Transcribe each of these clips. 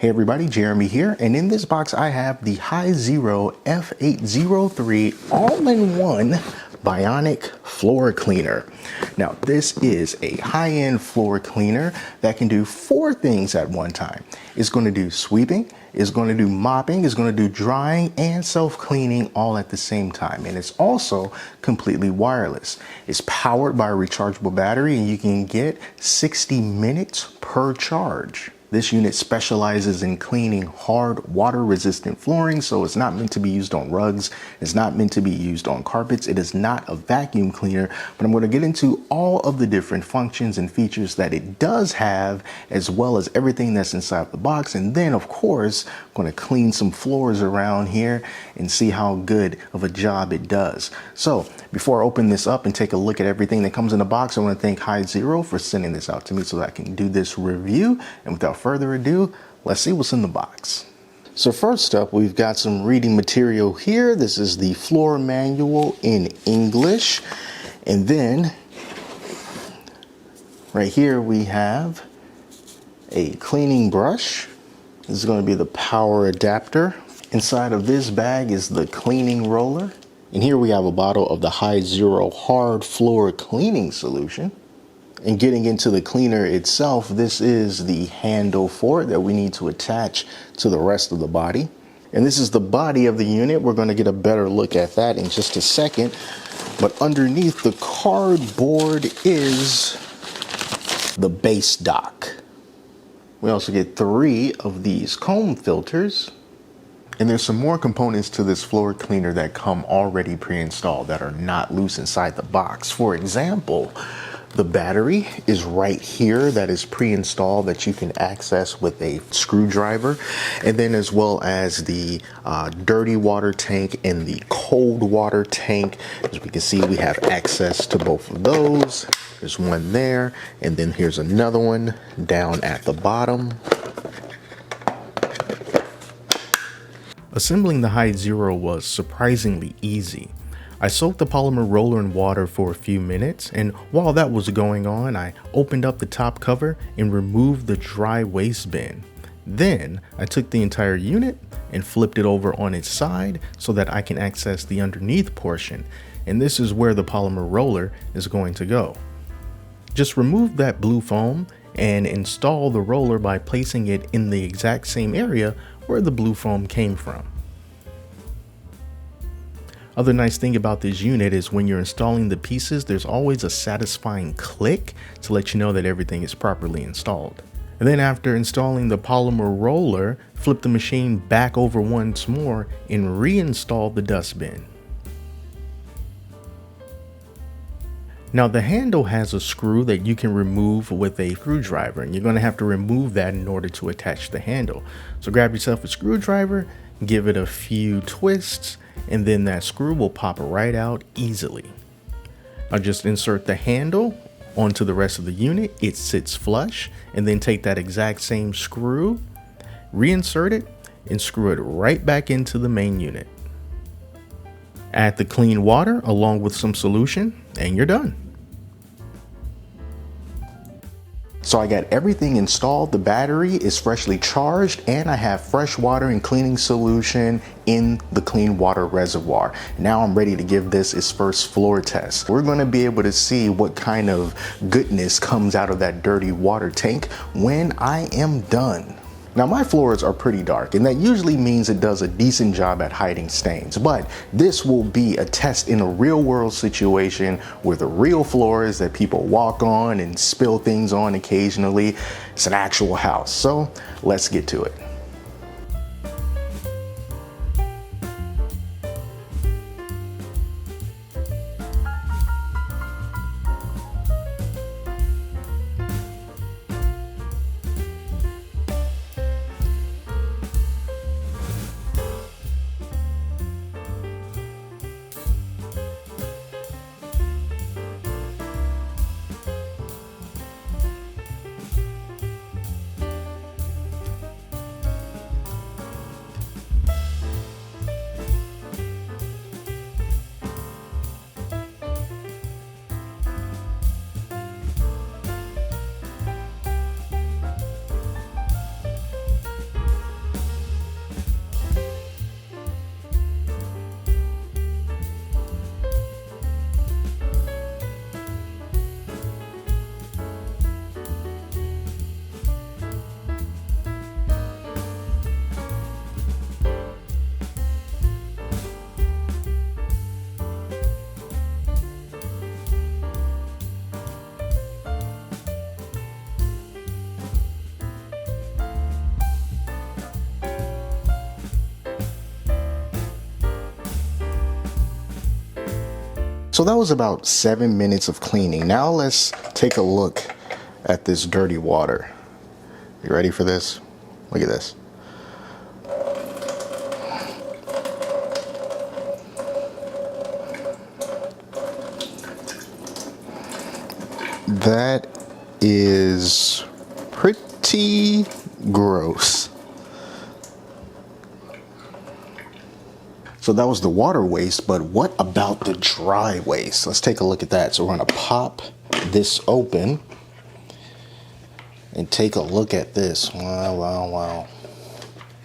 Hey everybody, Jeremy here, and in this box I have the Hizero F803 all-in-one Bionic Floor Cleaner. Now this is a high-end floor cleaner that can do four things at one time. It's going to do sweeping, it's going to do mopping, it's going to do drying, and self-cleaning all at the same time. And it's also completely wireless. It's powered by a rechargeable battery and you can get 60 minutes per charge. This unit specializes in cleaning hard, water-resistant flooring, so it's not meant to be used on rugs. It's not meant to be used on carpets. It is not a vacuum cleaner, but I'm going to get into all of the different functions and features that it does have, as well as everything that's inside the box. And then, of course, I'm going to clean some floors around here and see how good of a job it does. So before I open this up and take a look at everything that comes in the box, I want to thank Hizero for sending this out to me so that I can do this review. And without further ado, let's see what's in the box. So first up, we've got some reading material here. This is the floor manual in English. And then right here we have a cleaning brush. This is going to be the power adapter. Inside of this bag is the cleaning roller. And here we have a bottle of the Hizero hard floor cleaning solution. And getting into the cleaner itself, this is the handle for it that we need to attach to the rest of the body. And this is the body of the unit. We're going to get a better look at that in just a second. But underneath the cardboard is the base dock. We also get 3 of these comb filters. And there's some more components to this floor cleaner that come already pre-installed that are not loose inside the box. For example, the battery is right here that is pre-installed that you can access with a screwdriver. And then as well as the dirty water tank and the cold water tank. As we can see, we have access to both of those. There's one there, and then here's another one down at the bottom. Assembling the Hizero was surprisingly easy. I soaked the polymer roller in water for a few minutes, and while that was going on, I opened up the top cover and removed the dry waste bin. Then I took the entire unit and flipped it over on its side so that I can access the underneath portion, and this is where the polymer roller is going to go. Just remove that blue foam and install the roller by placing it in the exact same area where the blue foam came from. Other nice thing about this unit is when you're installing the pieces, there's always a satisfying click to let you know that everything is properly installed. And then after installing the polymer roller, flip the machine back over once more and reinstall the dustbin. Now the handle has a screw that you can remove with a screwdriver, and you're going to have to remove that in order to attach the handle. So grab yourself a screwdriver, give it a few twists, and then that screw will pop right out easily. I'll just insert the handle onto the rest of the unit. It sits flush, and then take that exact same screw, reinsert it, and screw it right back into the main unit. Add the clean water along with some solution, and you're done. So I got everything installed. The battery is freshly charged, and I have fresh water and cleaning solution in the clean water reservoir. Now I'm ready to give this its first floor test. We're going to be able to see what kind of goodness comes out of that dirty water tank when I am done. Now my floors are pretty dark, and that usually means it does a decent job at hiding stains, but this will be a test in a real world situation with real floors that people walk on and spill things on occasionally. It's an actual house, so let's get to it. So that was about 7 minutes of cleaning. Now let's take a look at this dirty water. You ready for this? Look at this. That is pretty gross. So that was the water waste, but what about the dry waste? Let's take a look at that. So we're gonna pop this open and take a look at this. Wow, wow, wow.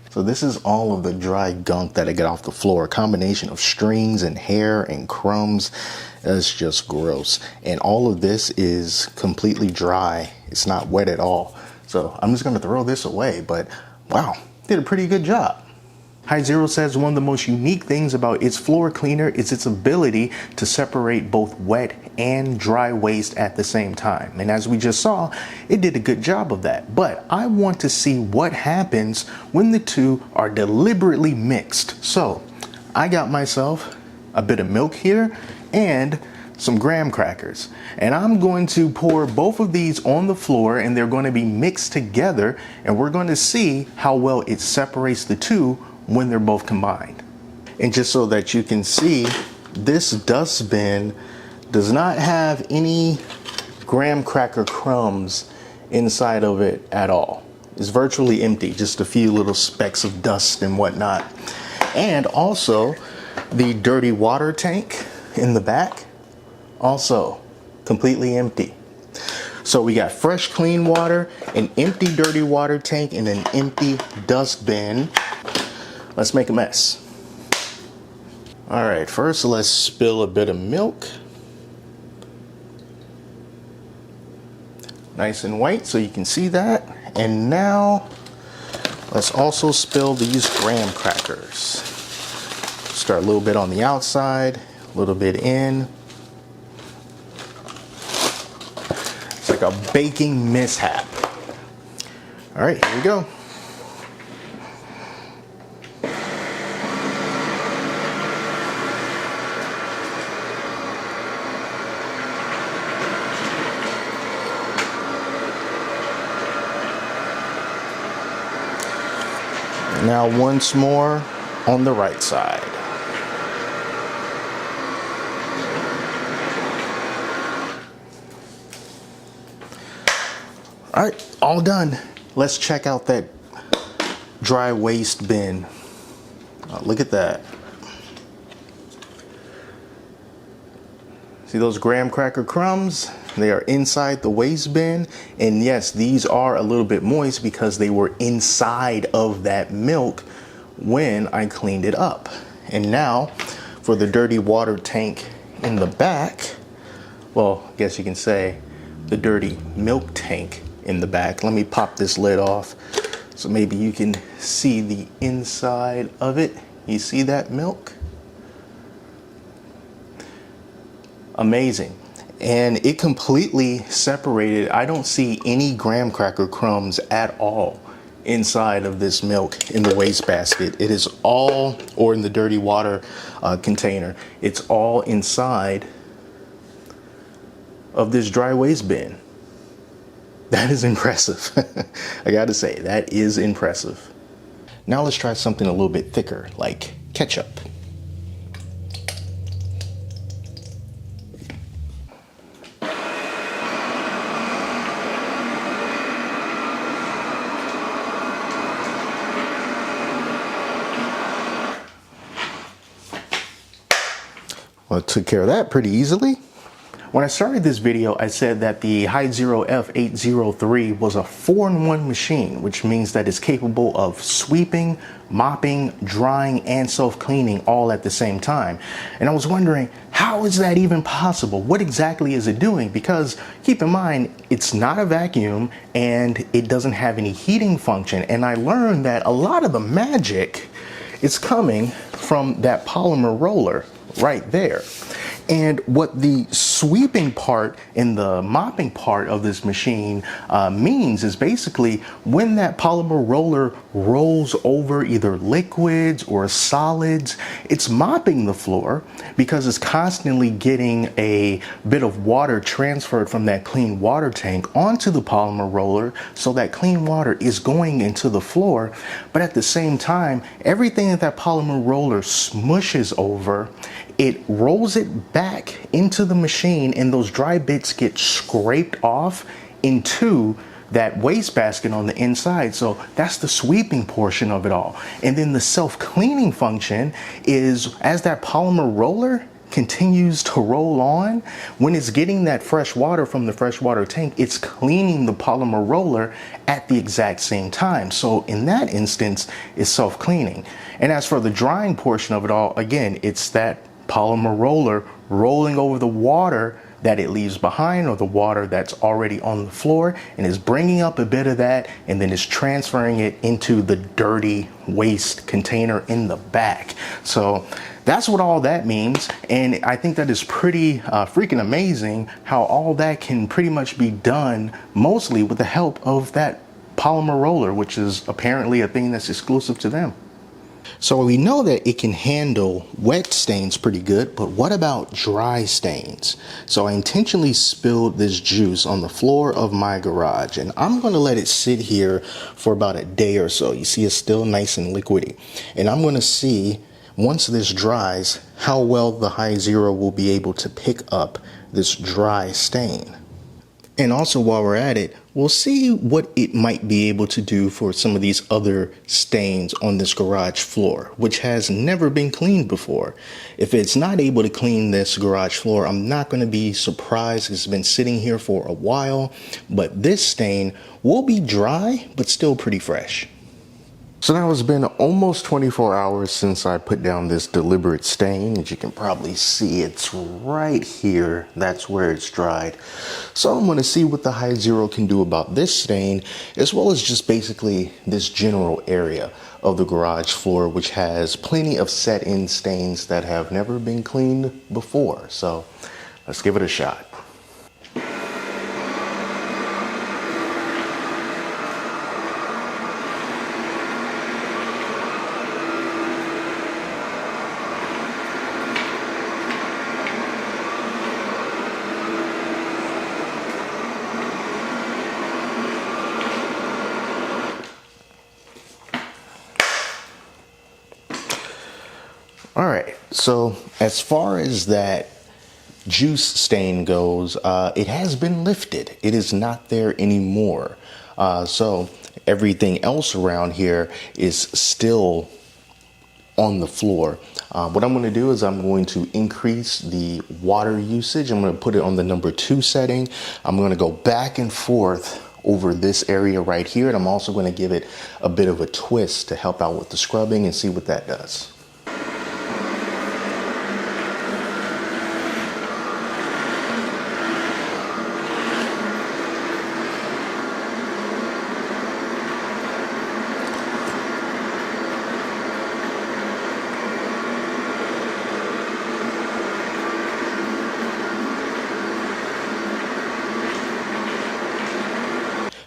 So this is all of the dry gunk that I get off the floor. A combination of strings and hair and crumbs. It's just gross. And all of this is completely dry. It's not wet at all. So I'm just gonna throw this away, but wow, did a pretty good job. Hizero says one of the most unique things about its floor cleaner is its ability to separate both wet and dry waste at the same time. And as we just saw, it did a good job of that. But I want to see what happens when the two are deliberately mixed. So I got myself a bit of milk here and some graham crackers. And I'm going to pour both of these on the floor, and they're going to be mixed together, and we're going to see how well it separates the two when they're both combined. And just so that you can see, this dustbin does not have any graham cracker crumbs inside of it at all. It's virtually empty, just a few little specks of dust and whatnot. And also the dirty water tank in the back, also completely empty. So we got fresh clean water, an empty dirty water tank, and an empty dustbin. Let's make a mess. All right, first let's spill a bit of milk. Nice and white so you can see that. And now let's also spill these graham crackers. Start a little bit on the outside, a little bit in. It's like a baking mishap. All right, here we go. Now once more on the right side. All right, all done. Let's check out that dry waste bin. Oh, look at that. See those graham cracker crumbs? They are inside the waste bin. And yes, these are a little bit moist because they were inside of that milk when I cleaned it up. And now for the dirty water tank in the back, well, I guess you can say the dirty milk tank in the back. Let me pop this lid off so maybe you can see the inside of it. You see that milk? Amazing. And it completely separated. I don't see any graham cracker crumbs at all inside of this milk in the waste basket. It is all, or in the dirty water container, it's all inside of this dry waste bin. That is impressive. I gotta say, that is impressive. Now let's try something a little bit thicker, like ketchup. Well, it took care of that pretty easily. When I started this video, I said that the Hizero F803 was a 4-in-1 machine, which means that it's capable of sweeping, mopping, drying, and self-cleaning all at the same time. And I was wondering, how is that even possible? What exactly is it doing? Because keep in mind, it's not a vacuum and it doesn't have any heating function. And I learned that a lot of the magic is coming from that polymer roller right there. And what the sweeping part and the mopping part of this machine means is basically when that polymer roller rolls over either liquids or solids, it's mopping the floor because it's constantly getting a bit of water transferred from that clean water tank onto the polymer roller, so that clean water is going into the floor. But at the same time, everything that polymer roller smushes over, it rolls it back into the machine, and those dry bits get scraped off into that wastebasket on the inside. So that's the sweeping portion of it all. And then the self-cleaning function is, as that polymer roller continues to roll on, when it's getting that fresh water from the freshwater tank, it's cleaning the polymer roller at the exact same time. So in that instance, it's self-cleaning. And as for the drying portion of it all, again, it's that polymer roller rolling over the water that it leaves behind, or the water that's already on the floor, and is bringing up a bit of that, and then is transferring it into the dirty waste container in the back. So that's what all that means. And I think that is pretty freaking amazing how all that can pretty much be done mostly with the help of that polymer roller, which is apparently a thing that's exclusive to them. So we know that it can handle wet stains pretty good, but what about dry stains? So I intentionally spilled this juice on the floor of my garage, and I'm going to let it sit here for about a day or so. You see, it's still nice and liquidy. And I'm going to see, once this dries, how well the Hizero will be able to pick up this dry stain. And also, while we're at it, we'll see what it might be able to do for some of these other stains on this garage floor, which has never been cleaned before. If it's not able to clean this garage floor, I'm not going to be surprised. It's been sitting here for a while, but this stain will be dry, but still pretty fresh. So now it's been almost 24 hours since I put down this deliberate stain. As you can probably see, it's right here. That's where it's dried. So I'm going to see what the Hizero can do about this stain, as well as just basically this general area of the garage floor, which has plenty of set-in stains that have never been cleaned before. So let's give it a shot. All right, so as far as that juice stain goes, it has been lifted. It is not there anymore. So everything else around here is still on the floor. What I'm going to do is I'm going to increase the water usage. I'm going to put it on the number 2 setting. I'm going to go back and forth over this area right here, and I'm also going to give it a bit of a twist to help out with the scrubbing and see what that does.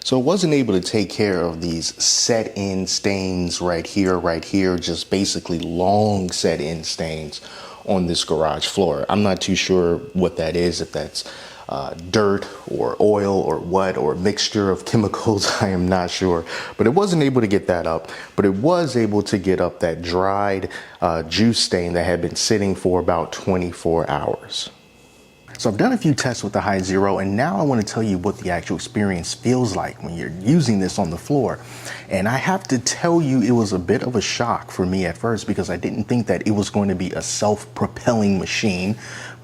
So it wasn't able to take care of these set-in stains right here, just basically long set-in stains on this garage floor. I'm not too sure what that is, if that's dirt or oil or what, or a mixture of chemicals. I am not sure, but it wasn't able to get that up, but it was able to get up that dried juice stain that had been sitting for about 24 hours. So I've done a few tests with the Hizero, and now I want to tell you what the actual experience feels like when you're using this on the floor. And I have to tell you, it was a bit of a shock for me at first, because I didn't think that it was going to be a self-propelling machine,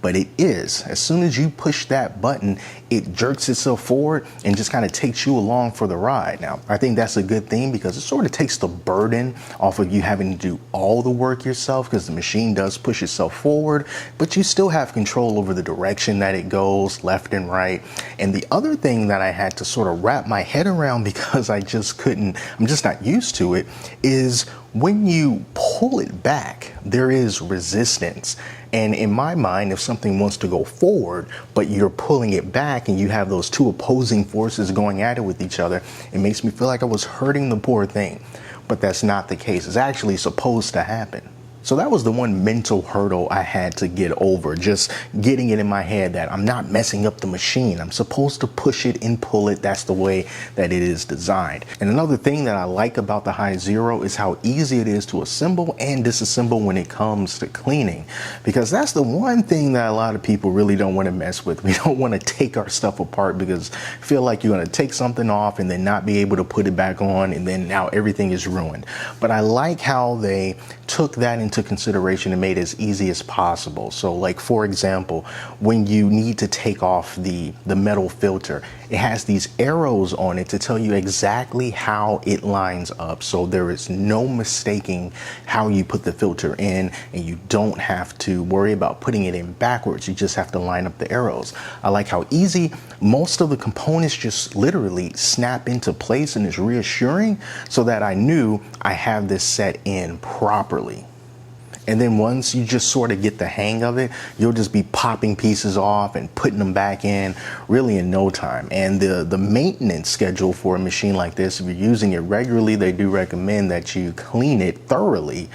but it is. As soon as you push that button, it jerks itself forward and just kind of takes you along for the ride. Now, I think that's a good thing, because it sort of takes the burden off of you having to do all the work yourself, because the machine does push itself forward, but you still have control over the direction that it goes, left and right. And the other thing that I had to sort of wrap my head around, because I just couldn't, I'm just not used to it, is when you pull it back, there is resistance. And in my mind, if something wants to go forward, but you're pulling it back and you have those two opposing forces going at it with each other, it makes me feel like I was hurting the poor thing. But that's not the case. It's actually supposed to happen. So that was the one mental hurdle I had to get over, just getting it in my head that I'm not messing up the machine. I'm supposed to push it and pull it. That's the way that it is designed. And another thing that I like about the Hizero is how easy it is to assemble and disassemble when it comes to cleaning, because that's the one thing that a lot of people really don't want to mess with. We don't want to take our stuff apart because feel like you're going to take something off and then not be able to put it back on, and then now everything is ruined. But I like how they took that into consideration and made it as easy as possible. So like, for example, when you need to take off the metal filter, it has these arrows on it to tell you exactly how it lines up. So there is no mistaking how you put the filter in, and you don't have to worry about putting it in backwards. You just have to line up the arrows. I like how easy most of the components just literally snap into place, and it's reassuring so that I knew I have this set in properly. And then once you just sort of get the hang of it, you'll just be popping pieces off and putting them back in really in no time. And the maintenance schedule for a machine like this, if you're using it regularly, they do recommend that you clean it thoroughly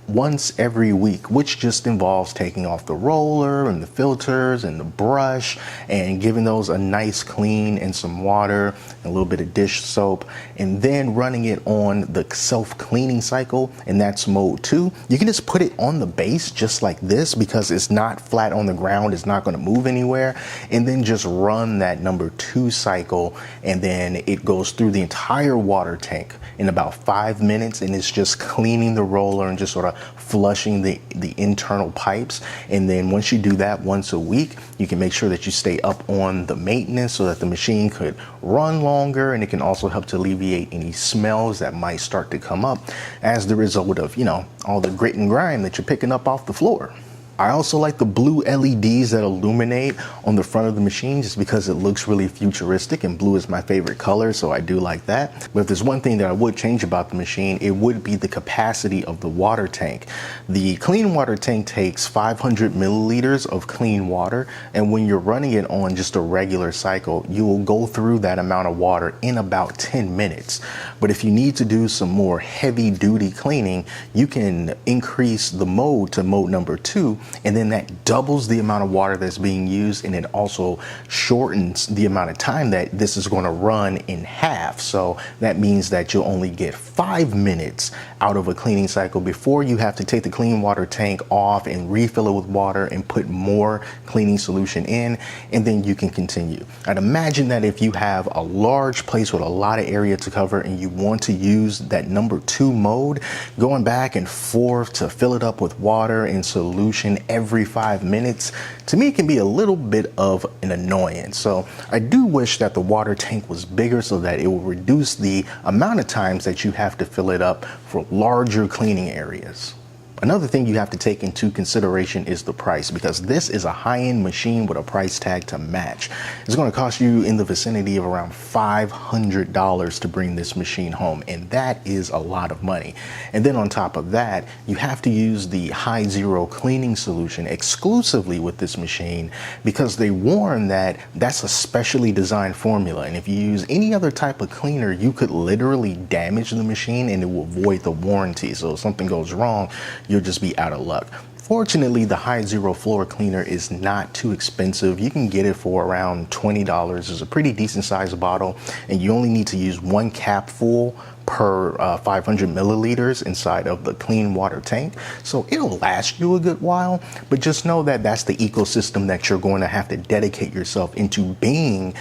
once every week, which just involves taking off the roller and the filters and the brush and giving those a nice clean and some water, a little bit of dish soap, and then running it on the self-cleaning cycle, and that's mode 2. You can just put it on the base just like this because it's not flat on the ground, it's not going to move anywhere, and then just run that number 2 cycle, and then it goes through the entire water tank in about 5 minutes, and it's just cleaning the roller and just sort of flushing the internal pipes. And then once you do that once a week, you can make sure that you stay up on the maintenance so that the machine could run longer, and it can also help to alleviate any smells that might start to come up as the result of, you know, all the grit and grime that you're picking up off the floor. I also like the blue LEDs that illuminate on the front of the machine just because it looks really futuristic, and blue is my favorite color, so I do like that. But if there's one thing that I would change about the machine, it would be the capacity of the water tank. The clean water tank takes 500 milliliters of clean water, and when you're running it on just a regular cycle, you will go through that amount of water in about 10 minutes. But if you need to do some more heavy duty cleaning, you can increase the mode to mode number 2, and then that doubles the amount of water that's being used, and it also shortens the amount of time that this is going to run in half. So that means that you'll only get 5 minutes out of a cleaning cycle before you have to take the clean water tank off and refill it with water and put more cleaning solution in, and then you can continue. I'd imagine that if you have a large place with a lot of area to cover and you want to use that number 2 mode, going back and forth to fill it up with water and solution every 5 minutes, to me, it can be a little bit of an annoyance. So I do wish that the water tank was bigger so that it will reduce the amount of times that you have to fill it up for larger cleaning areas. Another thing you have to take into consideration is the price, because this is a high-end machine with a price tag to match. It's going to cost you in the vicinity of around $500 to bring this machine home, and that is a lot of money. And then on top of that, you have to use the Hizero cleaning solution exclusively with this machine, because they warn that that's a specially designed formula, and if you use any other type of cleaner, you could literally damage the machine and it will void the warranty. So if something goes wrong, you'll just be out of luck. Fortunately, the Hizero floor cleaner is not too expensive. You can get it for around $20. It's a pretty decent sized bottle, and you only need to use 1 cap full per 500 milliliters inside of the clean water tank. So it'll last you a good while, but just know that that's the ecosystem that you're going to have to dedicate yourself into being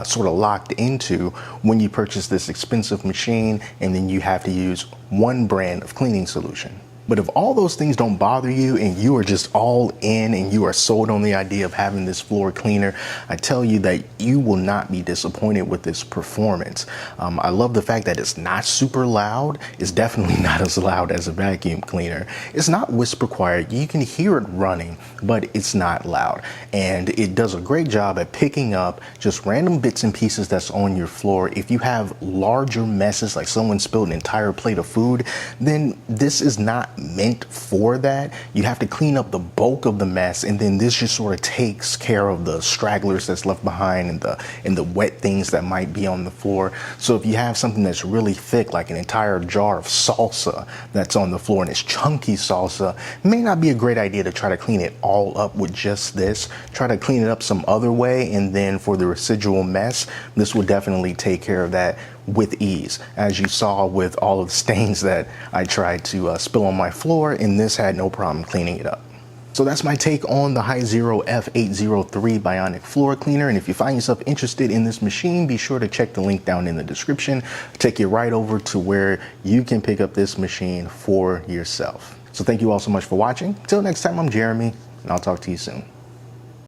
sort of locked into when you purchase this expensive machine, and then you have to use one brand of cleaning solution. But if all those things don't bother you and you are just all in and you are sold on the idea of having this floor cleaner, I tell you that you will not be disappointed with this performance. I love the fact that it's not super loud. It's definitely not as loud as a vacuum cleaner. It's not whisper quiet. You can hear it running, but it's not loud. And it does a great job at picking up just random bits and pieces that's on your floor. If you have larger messes, like someone spilled an entire plate of food, then this is not meant for that. You have to clean up the bulk of the mess, and then this just sort of takes care of the stragglers that's left behind and the wet things that might be on the floor. So if you have something that's really thick, like an entire jar of salsa that's on the floor and it's chunky salsa, it may not be a great idea to try to clean it all up with just this. Try to clean it up some other way, and then for the residual mess, this will definitely take care of that with ease, as you saw with all of the stains that I tried to spill on my floor, and this had no problem cleaning it up. So that's my take on the Hizero F803 Bionic Floor Cleaner. And if you find yourself interested in this machine, be sure to check the link down in the description. Take you right over to where you can pick up this machine for yourself. So thank you all so much for watching. Till next time, I'm Jeremy, and I'll talk to you soon.